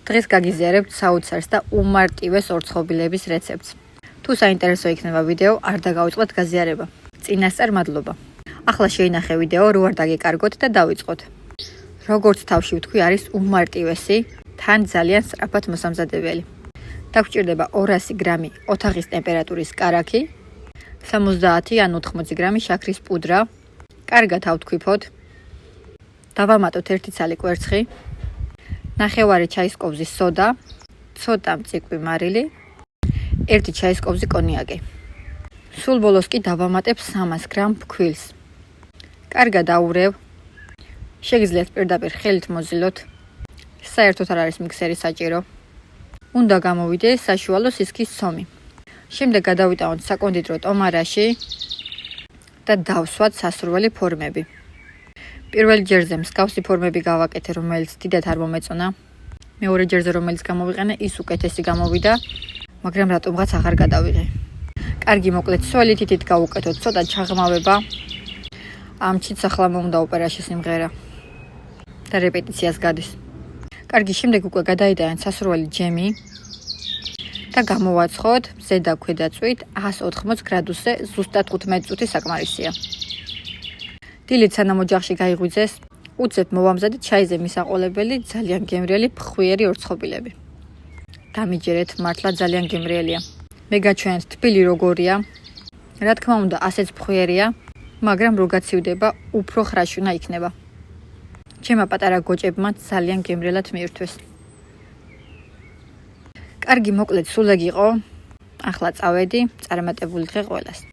დღეს გაგიზიარებთ საოცარს და უმარტივეს ორცხობილების რეცეპტს. თუ საინტერესო იქნება ვიდეო, არ დაგავიწყოთ გაზიარება. წინასწარ მადლობა. ახლა შეინახე ვიდეო, რო არ დაგეკარგოთ და დავიწყოთ. როგორც თავში ვთქვი, არის უმარტივესი, თან ძალიან სწრაფად მოსამზადებელი. დაგჭირდება 200 გრამი ოთახის ტემპერატურის კარაქი, 70 ან 80 გრამი შაქრის პუდრა, კარგად ავთქვიფოთ. დავამატოთ 1 ცალი კვერცხი, ნახევარი ჩაის კვებზი სოდა, ცოტა მწიკვი მარილი, 1 ჩაის კვებზი კონიაკი. სულ ბოლოს კი დავამატებ 300 გრამ ფქვილს. კარგად აურევ. შეგიძლიათ პირდაპირ ხელით მოზილოთ. საერთოდ არ არის მიქსერი საჭირო. უნდა გამოვიდეს საშუალო სისქის ცომი. შემდეგ გადავიტანოთ საკონდიტრო ტომარაში და დავსვათ სასურველი ფორმები. პირველ ჯერზე მსგავსი ფორმები გავაკეთე, რომელიც დიდად არ მომეწონა. მეორე ჯერზე რომელიც გამოვიყენე, ის უკეთესი გამოვიდა, მაგრამ რატომღაც აღარ გადავიღე. კარგი მოკლედ სველი თითით გავუკეთოთ, ცოტა ჩაღმავება. ამჩიც ახლა მომდა ოპერაში სიმღერა და რეპეტიციას გადის. კარგი, შემდეგ უკვე გადაიტანეთ სასურველი ჯემი და გამოვაცხოთ ზედა ქვედა წვით 180 გრადუსზე ზუსტად 15 წუთი საკმარისია. დილით სანამ ოჯახში გაიღვიძეს, უწევთ მოვამზადეთ ჩაიზე მისაყოლებელი ძალიან გემრიელი ფხვიერი ორცხობილები. დამიჯერეთ, მართლა ძალიან გემრიელია. მე გაჩვენეთ თბილი როგორია. რა თქმა უნდა, ასეც ფხვიერია, მაგრამ რო გაცივდება, უფრო ხრაშუნა იქნება. ჩემმა პატარა გოჭებმა ძალიან გემრიელად მიირთვეს. კარგი, მოკლედ სულ ეგ იყო. ახლა წავედი, წარმატებული დღე ყველას.